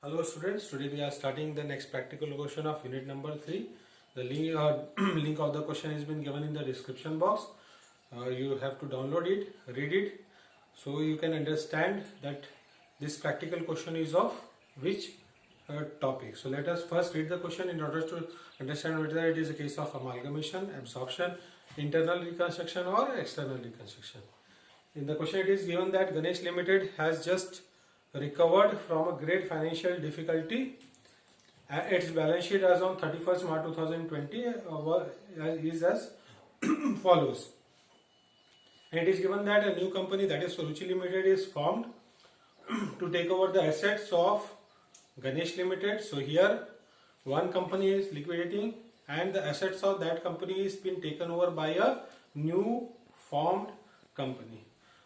Hello students, today we are starting the next practical question of unit number 3. The link of the question has been given in the description box. You have to download it, read it, so you can understand that this practical question is of which topic. So let us first read the question in order to understand whether it is a case of amalgamation, absorption, internal reconstruction or external reconstruction. In the question it is given that Ganesh Limited has just recovered from a great financial difficulty. Its balance sheet as on 31st March 2020 is as follows. And it is given that a new company, that is Suruchi Limited, is formed to take over the assets of Ganesh Limited. So here one company is liquidating and the assets of that company is being taken over by a new formed company.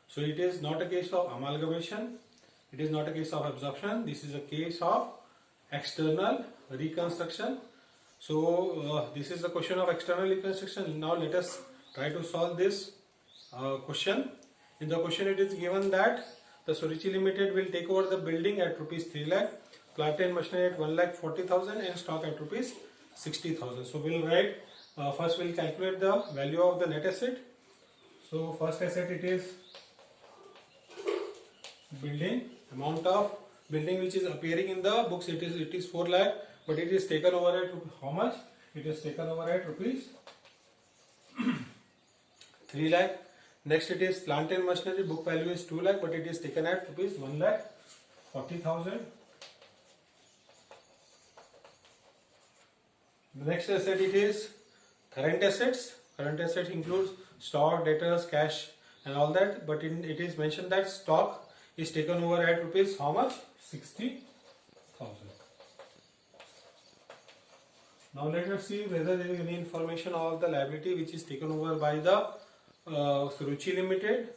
So it is not a case of amalgamation, it is not a case of absorption, this is a case of external reconstruction. So this is the question of external reconstruction. Now let us try to solve this question. In the question it is given that the Suruchi Limited will take over the building at rupees 3 lakh, plant and machinery at 1,40,000 and stock at rupees 60,000. So we will write, first we will calculate the value of the net asset. So first asset it is building, amount of building which is appearing in the books, it is 4 lakh, but it is taken over at how much? It is taken over at rupees 3 lakh. Next it is plant and machinery, book value is 2 lakh, but it is taken at rupees 1,40,000. The next asset it is current assets. Current assets includes stock, debtors, cash and all that, but it is mentioned that stock is taken over at rupees how much? 60,000. Now let us see whether there is any information of the liability which is taken over by the Suruchi Limited.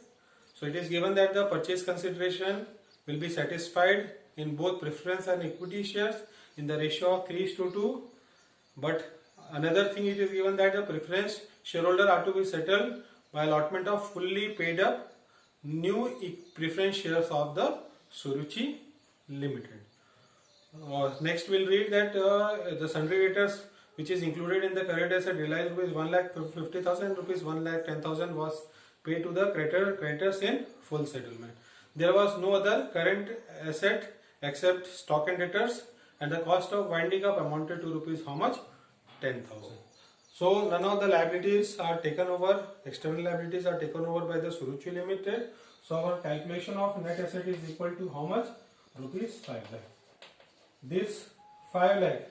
So it is given that the purchase consideration will be satisfied in both preference and equity shares in the ratio of 3:2. But another thing, it is given that the preference shareholder are to be settled by allotment of fully paid up new preference shares of the Suruchi Limited. Next we will read that the sundry debtors which is included in the current asset realized rupees 1,50,000, rupees 1,10,000 was paid to the creditors in full settlement. There was no other current asset except stock and debtors, and the cost of winding up amounted to rupees how much? 10,000. So none of the liabilities are taken over, external liabilities are taken over by the Suruchi Limited. So our calculation of net asset is equal to how much? Rupees 5 lakh. This 5 lakh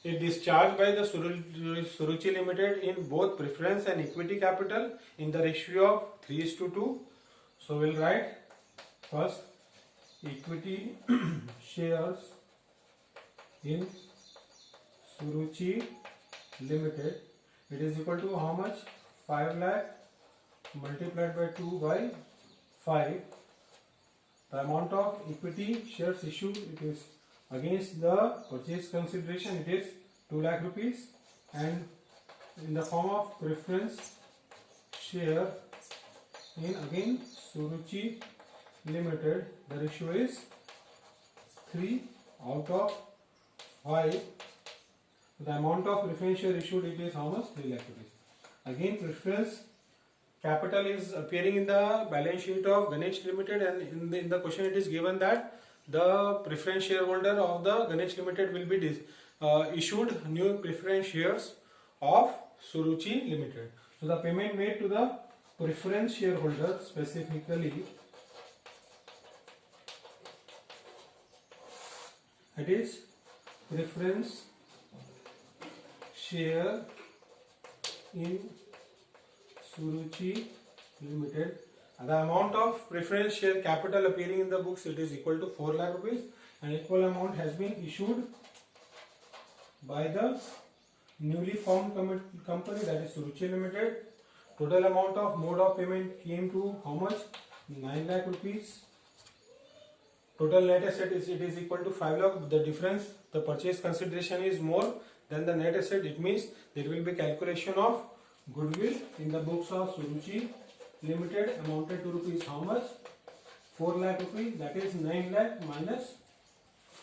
is discharged by the Suruchi Limited in both preference and equity capital in the ratio of 3:2. So we will write first equity shares in Suruchi Limited. It is equal to how much? 5 lakh multiplied by 2 by 5. The amount of equity shares issued, it is against the purchase consideration, it is 2 lakh rupees, and in the form of preference share in again Suruchi Limited, the ratio is 3 out of 5. The amount of preference share issued, it is how much? 3 lakh rupees. Again preference capital is appearing in the balance sheet of Ganesh Limited, and in the question it is given that the preference shareholder of the Ganesh Limited will be issued new preference shares of Suruchi Limited. So the payment made to the preference shareholder, specifically it is preference share in Suruchi Limited. The amount of preference share capital appearing in the books, it is equal to 4 lakh rupees, and equal amount has been issued by the newly formed company, that is Suruchi Limited. Total amount of mode of payment came to how much? 9 lakh rupees. Total net asset is equal to 5 lakh. The difference, the purchase consideration is more than the net asset. It means there will be calculation of goodwill in the books of Suruchi Limited amounted to rupees how much? 4 lakh rupees, that is 9 lakh minus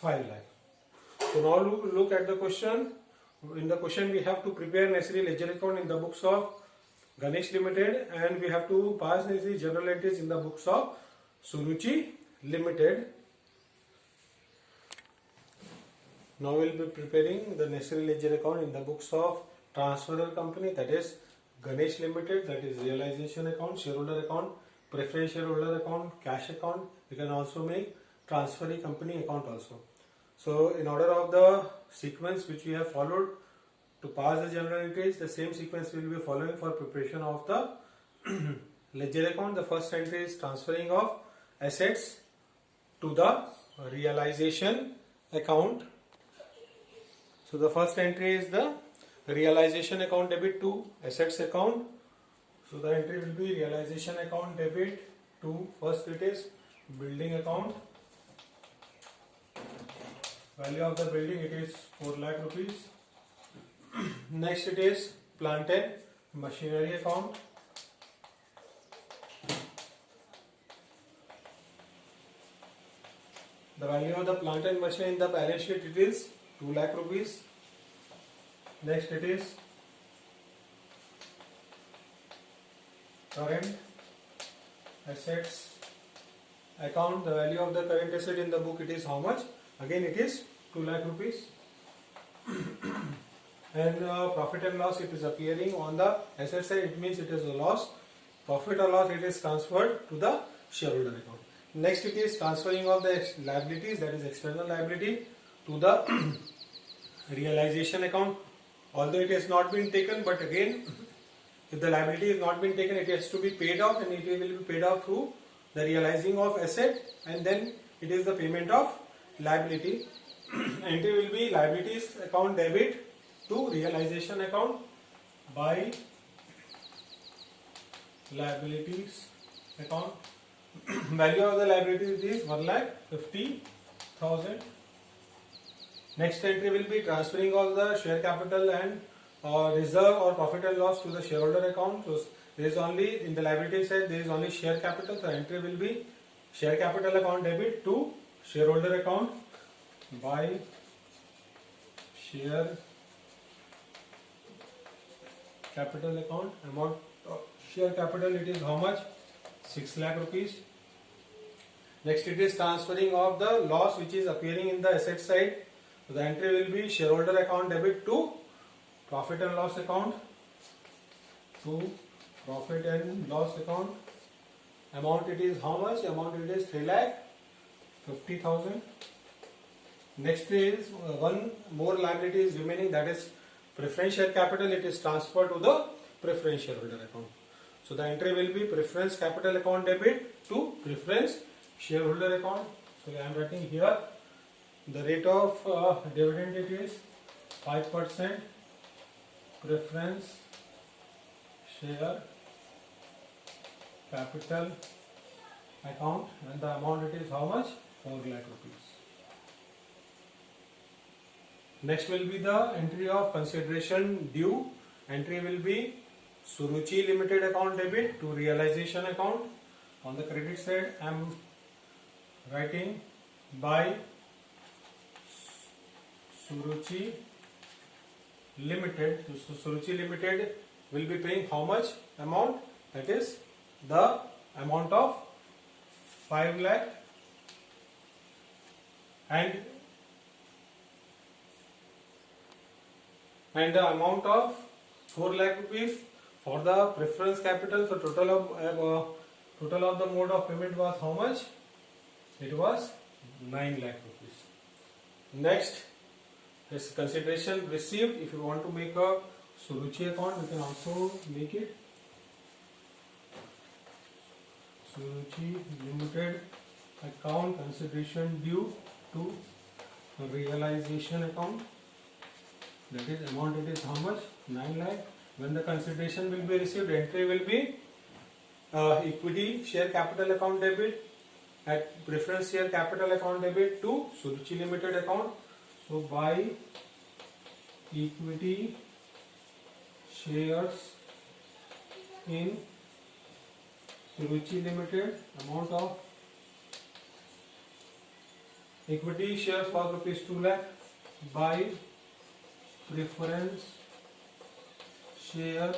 5 lakh. So now look at the question. In the question we have to prepare necessary ledger account in the books of Ganesh Limited, and we have to pass necessary journal entries in the books of Suruchi Limited. Now we will be preparing the necessary ledger account in the books of transferor company, that is Ganesh Limited, that is realization account, shareholder account, preference shareholder account, cash account. You can also make transferee company account also. So in order of the sequence which we have followed to pass the journal entries, the same sequence we will be following for preparation of the ledger account. The first entry is transferring of assets to the realization account. So the first entry is the realization account debit to assets account. So the entry will be realization account debit to, first it is building account. Value of the building, it is 4 lakh rupees. Next it is plant and machinery account. The value of the plant and machinery in the balance sheet, it is 2 lakh rupees. Next it is current assets account. The value of the current asset in the book, it is how much? Again it is 2 lakh rupees. And profit and loss, it is appearing on the asset side, it means it is a loss. Profit or loss, it is transferred to the shareholder account. Next it is transferring of the liabilities, that is external liability, to the realization account. Although it has not been taken, but again if the liability has not been taken, it has to be paid off, and it will be paid off through the realizing of asset, and then it is the payment of liability. Entry will be liabilities account debit to realization account by liabilities account. Value of the liabilities is 1,50,000. Next entry will be transferring of the share capital and reserve or profit and loss to the shareholder account. So there is only, in the liability side, there is only share capital. The entry will be share capital account debit to shareholder account by share capital account. Amount of share capital, it is how much? 6 lakh rupees. Next it is transferring of the loss which is appearing in the asset side. So the entry will be shareholder account debit to profit and loss account, to profit and loss account. Amount, it is how much? Amount, it is 3,50,000. Next is one more liability is remaining, that is preference share capital. It is transferred to the preference shareholder account. So the entry will be preference capital account debit to preference shareholder account. So I am writing here the rate of dividend, it is 5% preference share capital account, and the amount, it is how much? 4 lakh rupees. Next will be the entry of consideration due. Entry will be Suruchi Limited account debit to realization account. On the credit side, I am writing by Suruchi Limited. So Suruchi Limited will be paying how much amount? That is the amount of 5 lakh, and the amount of 4 lakh rupees for the preference capital. So total of the mode of payment was how much? It was 9 lakh rupees. Next is consideration received. If you want to make a Suruchi account, you can also make it. Suruchi Limited account consideration due to realization account. That is amount, it is how much? 9 lakh. When the consideration will be received, entry will be equity share capital account debit at preference share capital account debit to Suruchi Limited account. So by equity shares in Suruchi Limited, amount of equity shares for rupees 2 lakh by preference share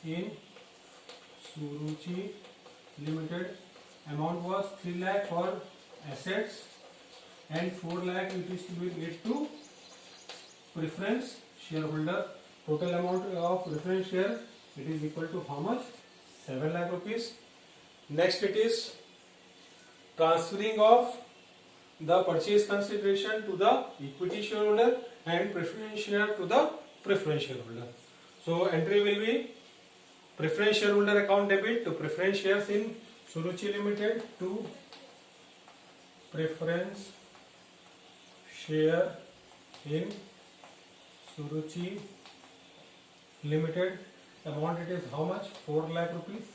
in Suruchi Limited. Amount was 3 lakh for assets and 4 lakh which is to be paid to preference shareholder. Total amount of preference share, it is equal to how much? 7 lakh rupees. Next it is transferring of the purchase consideration to the equity shareholder and preference share to the preference shareholder. So entry will be preference shareholder account debit to preference shares in Suruchi Limited to preference share in Suruchi Limited. Amount it is how much? 4 lakh rupees.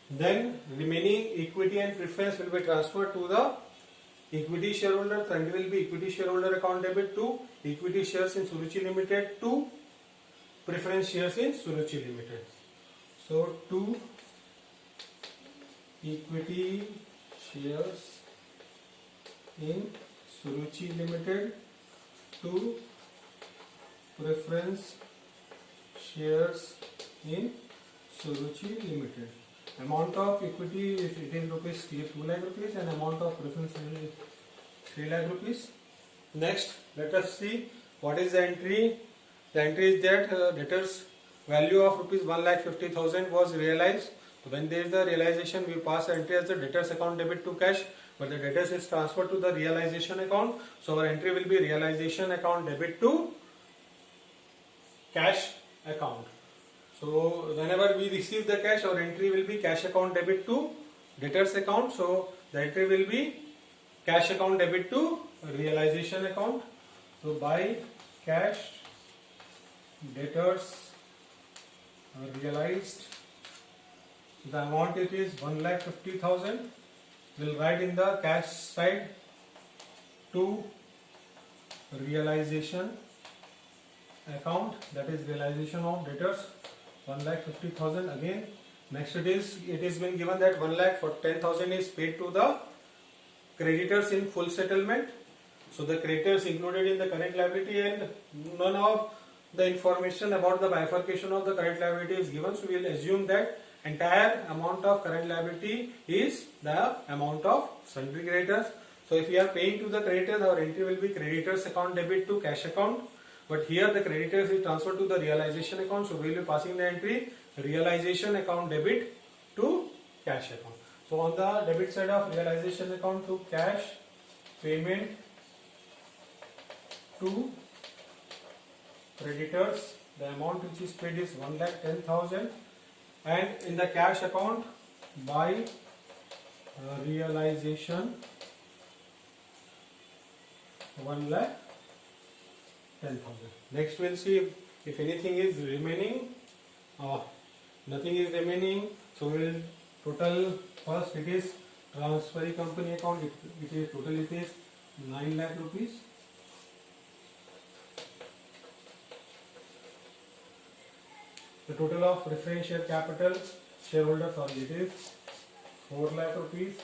Then remaining equity and preference will be transferred to the equity shareholder. And will be equity shareholder account debit to equity shares in Suruchi Limited to preference shares in Suruchi Limited. So to equity shares in Suruchi Limited to preference shares in Suruchi Limited. Amount of equity is 18 rupees, 2 lakh rupees, and amount of preference is 3 lakh rupees. Next, let us see what is the entry. The entry is that debtors value of rupees 1,50,000 was realized. So when there is the realization, we pass the entry as the debtors account debit to cash, but the debtors is transferred to the realization account. So our entry will be realization account debit to cash account. So whenever we receive the cash, our entry will be cash account debit to debtors account. So the entry will be cash account debit to realization account. So by cash debtors realized, the amount it is 1,50,000. We'll write in the cash side to realization account, that is realization of debtors 1,50,000 again. Next it is been given that 1,10,000 is paid to the creditors in full settlement. So the creditors included in the current liability, and none of the information about the bifurcation of the current liability is given. So we will assume that entire amount of current liability is the amount of sundry creditors. So if we are paying to the creditors, our entry will be creditors account debit to cash account. But here the creditors is transferred to the realization account, so we will be passing the entry realization account debit to cash account. So on the debit side of realization account to cash, payment to creditors, the amount which is paid is 1,10,000, and in the cash account by realization 1,10,000. Next we'll see if anything is remaining. Nothing is remaining, so we will total. First it is transferring company account, it is total, it is 9 lakh rupees. The total of preference share capital shareholder, it is 4 lakh rupees.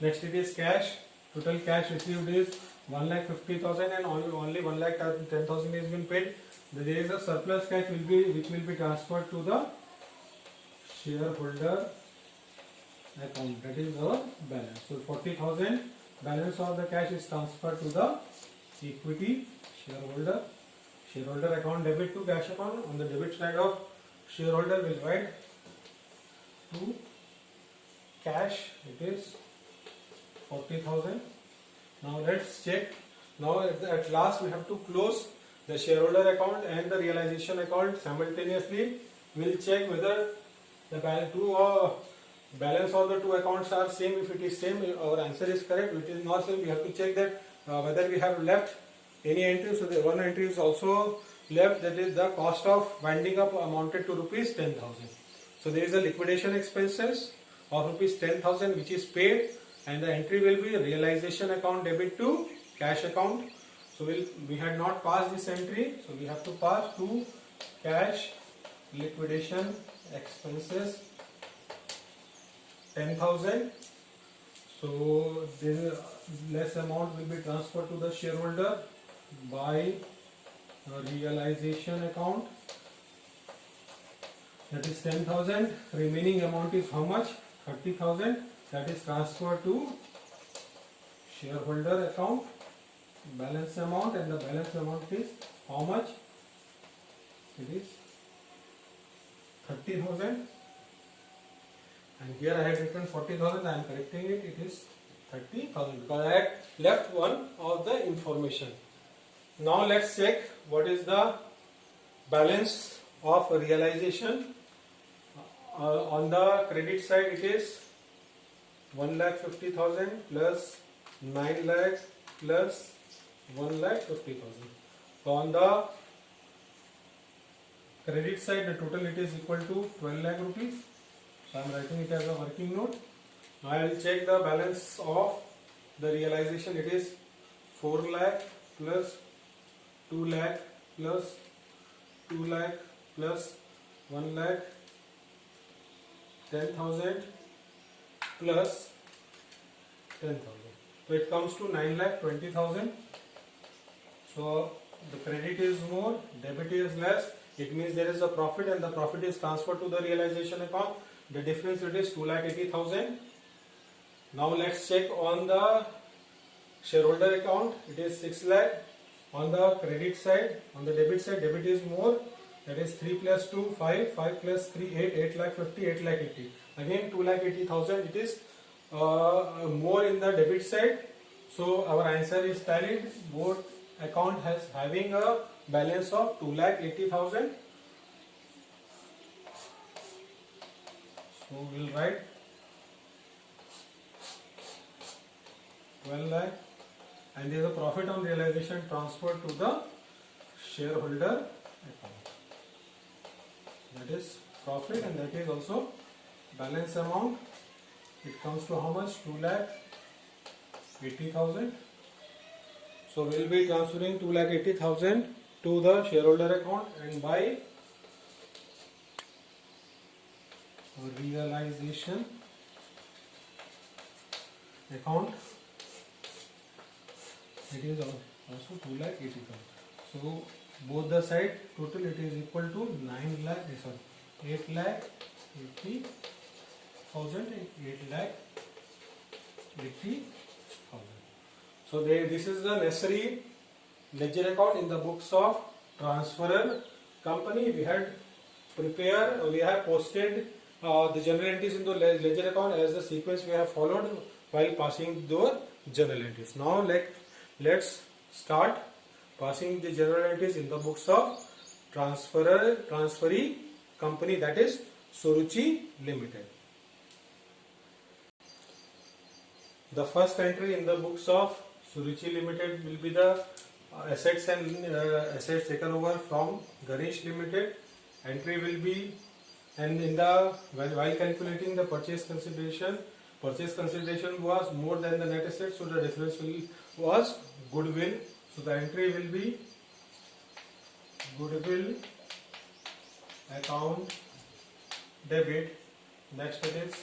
Next it is cash. Total cash received is 1,50,000 and only 1,10,000 has been paid. There is a surplus cash which will be transferred to the shareholder account, that is our balance. So 40,000 balance of the cash is transferred to the equity shareholder account debit to cash account. On the debit side of shareholder will write to cash, it is 40,000. Now let's check. Now at last we have to close the shareholder account and the realization account simultaneously. We'll check whether the balance of the two accounts are same. If it is same, our answer is correct. If it is not same, we have to check that whether we have left any entry. So the one entry is also left, that is the cost of winding up amounted to rupees 10,000. So there is a liquidation expenses of rupees 10,000 which is paid, and the entry will be realization account debit to cash account. So we had not passed this entry, so we have to pass to cash liquidation expenses 10,000. So this less amount will be transferred to the shareholder by realization account. That is 10,000. Remaining amount is how much? 30,000. That is transferred to shareholder account. Balance amount, and the balance amount is how much? It is 30,000. And here I had written 40,000. I am correcting it. It is 30,000 because I had left one of the information. Now let's check what is the balance of realization. On the credit side, it is 1,50,000 plus 9 lakh plus 1,50,000. So on the credit side, the total it is equal to 12 lakh rupees. So I am writing it as a working note. Now I will check the balance of the realization. It is 4 lakh plus 2 lakh plus 2 lakh plus 1 lakh 10,000 plus 10,000. So it comes to 9,20,000. So the credit is more, debit is less. It means there is a profit, and the profit is transferred to the realization account. The difference it is 2,80,000. Now let's check on the shareholder account. It is 6 lakh. On the credit side, on the debit side, debit is more. That is 3 plus 2, 5, 5 plus 3, 8, 8 lakh 50, 8 lakh 80. Again 2,80,000. It is more in the debit side. So our answer is tallied. Both account has having a balance of 2,80,000. So we will write 12 lakh, and there is a profit on realization transferred to the shareholder account. That is profit, and that is also balance amount. It comes to how much? 2,80,000. So we will be transferring 2,80,000 to the shareholder account, and by realization account it is also 2,80,000. So both the side total it is equal to 9 lakh, sorry, 8,80,000 and 8,80,000. So this is the necessary ledger account in the books of transferor company. We had prepared, we have posted the journal entries in the ledger account as the sequence we have followed while passing the journal entries. Now let's start passing the journal entries in the books of transferee company, that is Suruchi Limited. The first entry in the books of Suruchi Limited will be the assets and assets taken over from Ganesh Limited. Entry will be, and in the while calculating the purchase consideration was more than the net assets, so the difference was goodwill. So the entry will be goodwill account debit. Next it is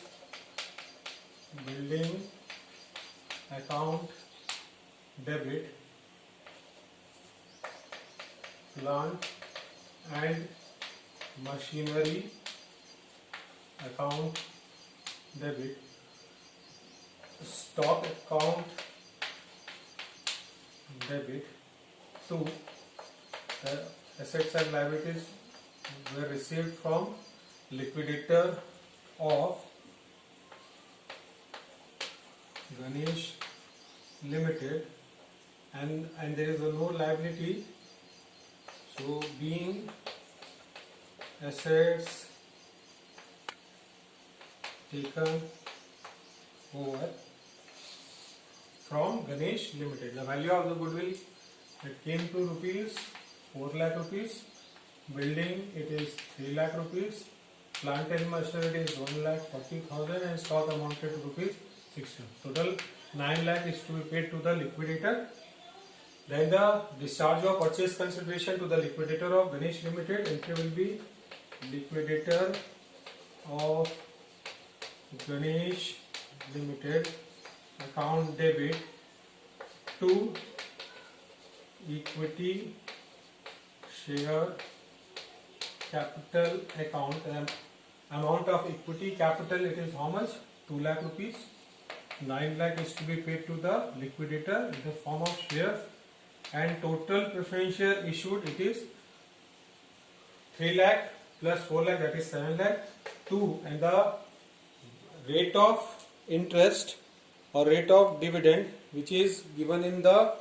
building account debit, plant and machinery account debit, stock account debit. 2. The assets and liabilities were received from liquidator of Ganesh Limited, and there is no liability. So being assets taken over from Ganesh Limited. The value of the goodwill, it came to rupees 4 lakh rupees. Building, it is 3 lakh rupees. Plant and machinery is 1,40,000 and stock amounted to rupees 60. Total 9 lakh is to be paid to the liquidator. Then the discharge of purchase consideration to the liquidator of Ganesh Limited. Entry will be liquidator of Ganesh Limited account debit to equity share capital account. Amount of equity capital, it is how much? 2 lakh rupees. 9 lakh is to be paid to the liquidator in the form of shares, and total preference share issued, it is 3 lakh plus 4 lakh, that is 7 lakh. 2, and the rate of interest or rate of dividend which is given in the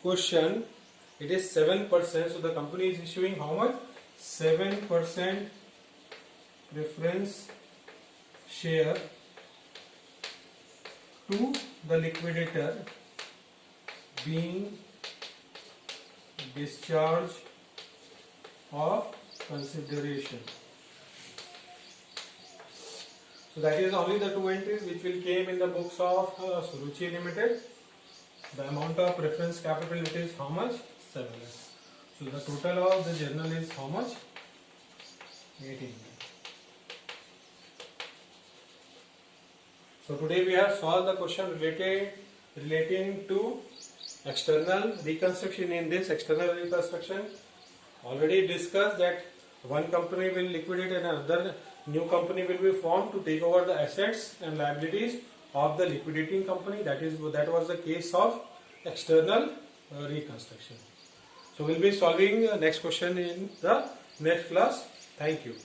question, it is 7%. So the company is issuing how much? 7% preference share to the liquidator, being discharge of consideration. So that is only the 2 entries which will came in the books of Suruchi Limited. The amount of preference capital, it is how much? 7 lakh. So the total of the journal is how much? 18 lakh. So today we have solved the question relating to external reconstruction. In this external reconstruction, already discussed that one company will liquidate and another new company will be formed to take over the assets and liabilities of the liquidating company. That was the case of external reconstruction. So we'll be solving next question in the next class. Thank you.